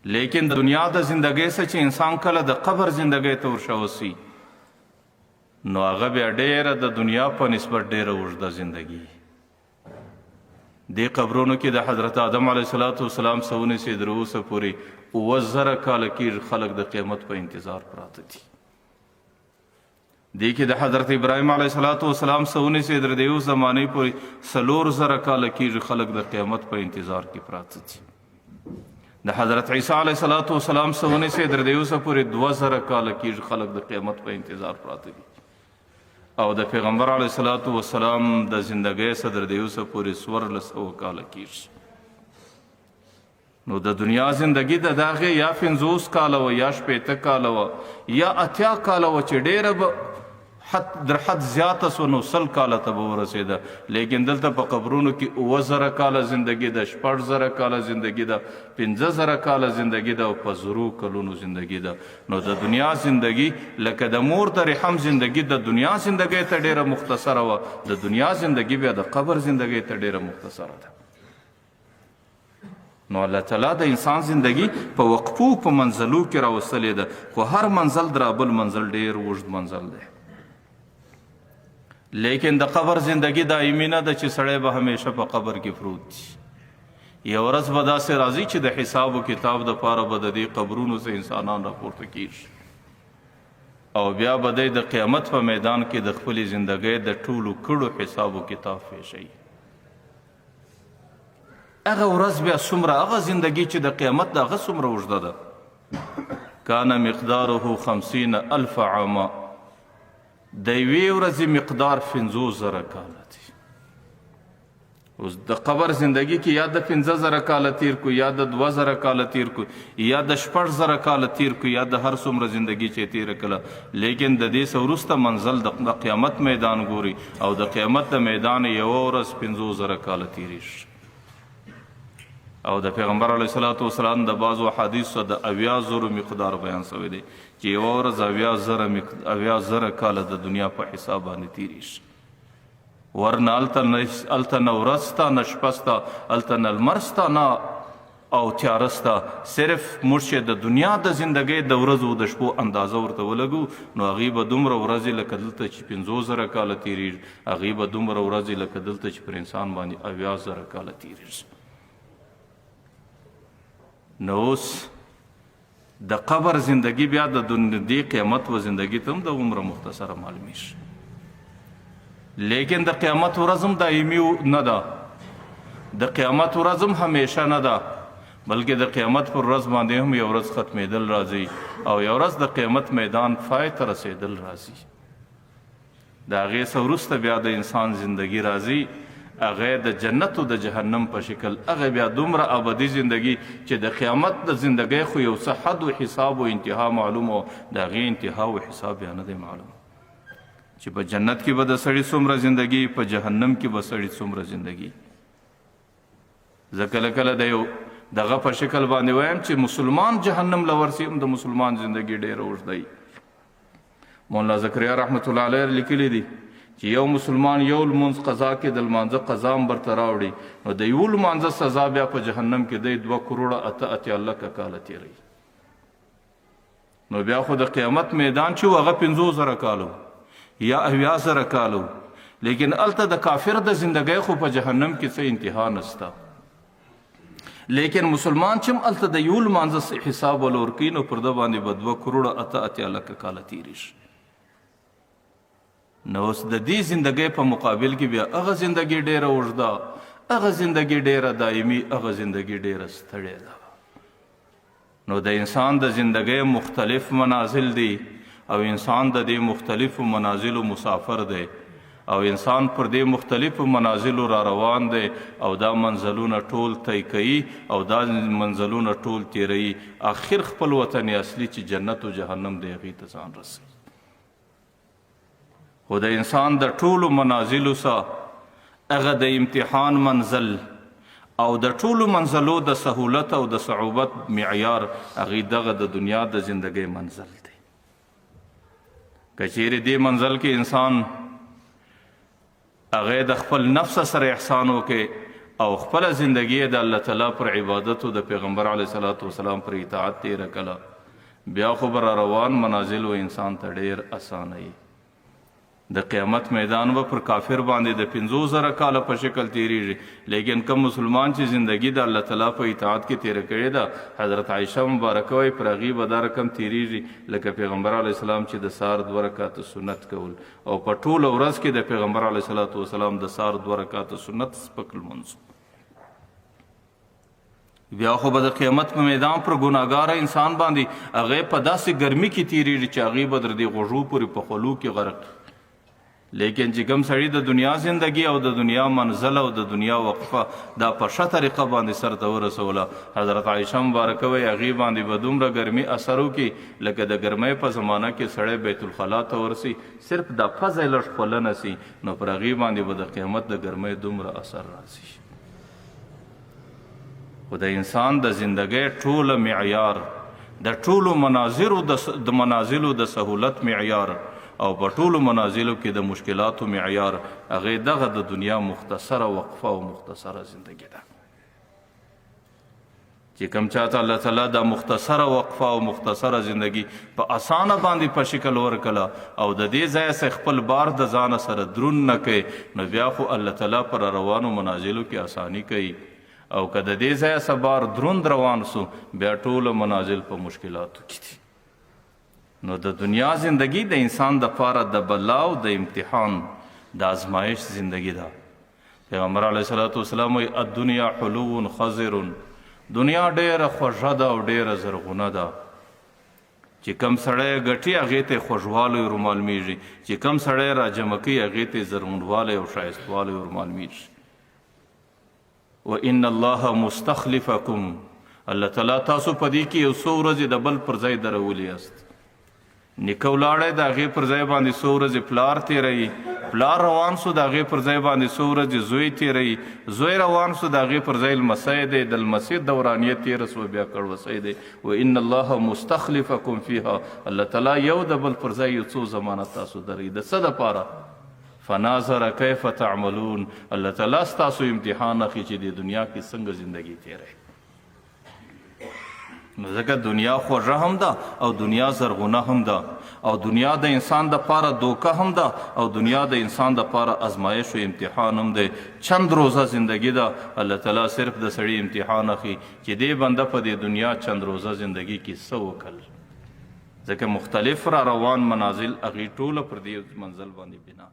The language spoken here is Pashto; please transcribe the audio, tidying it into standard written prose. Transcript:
لیکن د دنیا د زندګۍ څخه چې انسان کله د قبر زندګۍ ته ورشوسي نو هغه بیا ډیره د دنیا په نسبت ډیره اوږده زندګي. دې قبرونو کې د حضرت آدم علیه السلام څخه ونیسي تر اوسه پورې 7000 کاله کېږي خلک د قیامت په انتظار پراته دي. دې کې د حضرت ابراهیم علیه السلام څخه ونیسي تر دې اوس زمانې پورې 4000 کاله کېږي خلک د قیامت په انتظار کې پراته دي. د حضرت عیسی علیه السلام څخه ونیسي تر دې اوسه پورې 2000 کاله کېږي خلک د قیامت په انتظار پراته دي. او د پیغمبر علیه السلام د زندګۍ څخه تر دې اوسه پورې 1400 کاله کېږي. نو د دنیا زندګي د هغې یا 50 کاله وه یا 60 کاله وه یا 80 کاله وه چې ډېره به در حد زیاته سوه نو 100 کاله ته به ورسېده. لیکن دلته په قبرونو کې 7000 کاله زندګي ده، 6000 کاله زندګي ده، 15000 کاله زندګي ده او په زرو کلونو زندګي ده. نو د دنیا زندګي لکه د مور د رحم زندګي د دنیا زندګۍ ته ډېره مختصره وه، د دنیا زندګي بیا د قبر زندګۍ ته ډېره مختصره ده. نو الله تعالی د انسان زندگی په وقفو په منزلو کې راوستلې ده، خو هر منزل در بل منزل ډیر اوږد منزل دی. لیکن د قبر زندگی دایمي نه ده چې سړی به همیشه په قبر کې پروت دی. یو ورځ به داسې راځي چې د حساب و کتاب دپاره به د دې قبرونو څخه انسانان راپورته کیږي او بیا به دی د قیامت په میدان کې د خپلې زندګۍ د ټولو کړو حساب و کتاب پیښوي. هغه ورځ بیا څومره هغه زندګي چې د قیامت د هغه څومره اوږده ده. کان مقداره 50,000 عامه، د یوې ورځې مقدار 50,000 کاله دی. اوس د قبر زندګي کې یا د 50,000 کاله تیر کو یا د 2000 کاله تیر کو یا د 6000 کاله تیر کو یا د هر څومره زندګي چې تیر کړه، لیکن د دې څخه وروسته منزل د قیامت میدان ګوري او د قیامت د میدان یوه ورځ 50,000 کاله تیریږي. او د پیغمبر علیه السلام د بعضو احادیثو د 80,000 مقدار بیان شوی دی چې یوه ورځ 80,000 کاله د دنیا په حساب باندې تیریږي. ورنه هلته نه ورځ شته نه شپه شته، هلته نه لمر شته نه او تیاره شته. صرف موږ چې د دنیا د زندګۍ د ورځو د شپو اندازه ورته ولګو نو هغې به دومره ورځې لکه دلته چې 50,000 کاله تیریږي، هغې به دومره ورځې لکه دلته چې پر انسان باندې 80,000 کاله تیریږي. نو اوس د قبر زندگی بیا د دې قیامت و زندگی ته هم د عمره مختصره معلومیږي. لیکن د قیامت ورځ هم دایمي نه ده، د قیامت ورځ هم همیشه نه ده، بلکې د قیامت پر ورځ باندې هم یو ورځ ختمېدل راځي او یو ورځ د قیامت میدان پای ته رسېدل راځي. د هغې څه وروسته بیا د انسان زندگی راځي، هغه د جنت او د جهنم په شکل. هغه بیا دومره ابدي زندگی چې د قیامت د زندگی خو یو څه حد و حساب و انتها معلوم و د هغې انتها و حساب بیا نه دی معلوم چې په جنت کې به د سړي څومره زندگی، په جهنم کې به سړي څومره زندگی. زه کله کله د یو دغه په شکل باندې وایم چې مسلمان جهنم له ورسي هم د مسلمان زندگی ډېره اوږده وي. مولانا زکریا رحمت الله علیه لیکلی دی چې یو مسلمان یو لمونځ قضا کې د لمانځه قضا هم برته راوړي نو د یو لمانځه سزا بیا په جهنم کې دی 2,88,00,000 کاله تیروي. نو بیا خو د قیامت میدان چې هغه 50,000 کالو یا 80,000 کالو، لیکن هلته د کافر د زندګۍ خو په جهنم کې څه انتها نسته. لیکن مسلمان چې هم هلته د یو لمانځه حساب وله ورکوي نو پر ده باندې به 2,88,00,000 کاله تیریږي. نو اوس د دې زندګۍ په مقابل کې بیا هغه زندګي ډیره اوږده، هغه زندګي ډیره دایمي، هغه زندګي ډیره ستړې ده. نو د انسان د زندګۍ مختلف منازل دي او انسان د دې مختلفو منازلو مسافر دی او انسان پر دې مختلفو منازلو را روان دی او دا منزلونه ټول طی کوي او دا منزلونه ټول تیروي. آخر خپل وطن اصلي چې جنت و جهنم دی هغې ته ځان رسوي. خو د انسان د ټولو منازلو سره هغه د امتحان منزل او د ټولو منزلو د سهولت او د صعوبت معیار هغې دغه د دنیا د زندګۍ منزل دی. که چیرې دې منزل کې انسان هغې د خپل نفس سره احسان وکړي او خپله زندګي د الله تعالی پر عبادت او د پیغمبر علیه صلات وسلام پر اطاعت تېره کړه بیا خو به روان منازل و انسان ته ډېر اسانه د قیامت میدان به پر کافر باندې د 50,000 کاله په شکل تیریږي لیکن کم مسلمان چې زندگی د الله تعالی په اطاعت کې تیره کړې ده حضرت عایشه مبارکه وایي پر هغې به دا رقم تیریږي لکه پیغمبر علیه السلام چې د سهار 2 رکعاته سنت کول او په ټوله ورځ کې د پیغمبر علیه صلات وسلام د سهار 2 رکعاته سنت سپک لمونځ بیا خو به د قیامت په میدان پر ګناهګاره انسان باندې هغې په داسې ګرمي کې تیریږي چې هغې به در دې غوږو پورې په خولو کې غرق لیکن چې کوم سړي د دنیا زندگی او د دنیا منزل او د دنیا وقفه دا په ښه طریقه باندې سر ته ورسوله حضرت عایشه مبارکه وایي هغې باندې به دومره ګرمي اثر وکړي لکه د ګرمۍ په زمانه کې سړی بیت الخلا ته ورسي صرف دا پزه یې لږ خولنه سي نو پر هغې باندې به د قیامت د ګرمۍ دومره اثر راځي خو د انسان د زندګۍ ټوله معیار د ټولو منازلو د سهولت معیار او په ټولو منازلو کې د مشکلاتو معیار هغې دغه د دنیا مختصره وقفه او مختصره زندگی ده چې کوم چاته الله تعالی دا مختصره وقفه او مختصره زندگی په اسانه باندې په شکل ورکړه او د دې ځایه څخه خپل بار د ځانه سره درون نه کوي نو بیا خو الله تعالی پر روانو منازلو کې اسانی کوي او که د دې ځایه څخه بار دروند روان سو بیا ټوله منازل په مشکلاتو کې دي نو د دنیا زندگی د انسان د پاره د بلا او د امتحان د ازمایش زندگی ده پیغمبر علیه صلات وسلام وایي الدنیا حلو خضر دنیا ډیره خوږه ده او ډیره زرغونه ده چې کم سړی ګټي هغې ته خوږوالی ورمعلومیږي چې کم سړی راجمع کوي هغې ته زرغونوالی او ښایستوالی ورمعلومیږي وان الله مستخلفکم الله تعالی تاسو په دې کې یو څو ورځې د بل پر ځای درولی یاست نیکه ولاړی د هغې پر ځای باندې څو ورځې پلار تېروي پلار روان سو د هغې پر ځای باندې څو ورځې زوی تېروي زوی روان سو د هغې پر ځای لمسی دی د لمسي دورانیه تېره سوه بیا کړوسی دی وان الله مستخلفکم فیها الله تعالی یو د بل پر ځای یو څو زمانه تاسو دروي د څه دپاره فناظر کیف تعملون الله تعالی ستاسو امتحان اخلي چې د دنیا کې څنګه زندگی تېروي نو ځکه دنیا خوږه هم ده او دنیا زرغونه هم ده او دنیا د انسان د پاره دوکه هم ده او دنیا د انسان د پاره ازمایش و امتحان هم دی چند روزه زندگی ده الله تعالی صرف د سړي امتحان اخلي چې دې بنده په دې دنیا چند روزه زندگی کې څه وکړل ځکه مختلف را روان منازل هغې ټوله پر دې منزل باندې بنا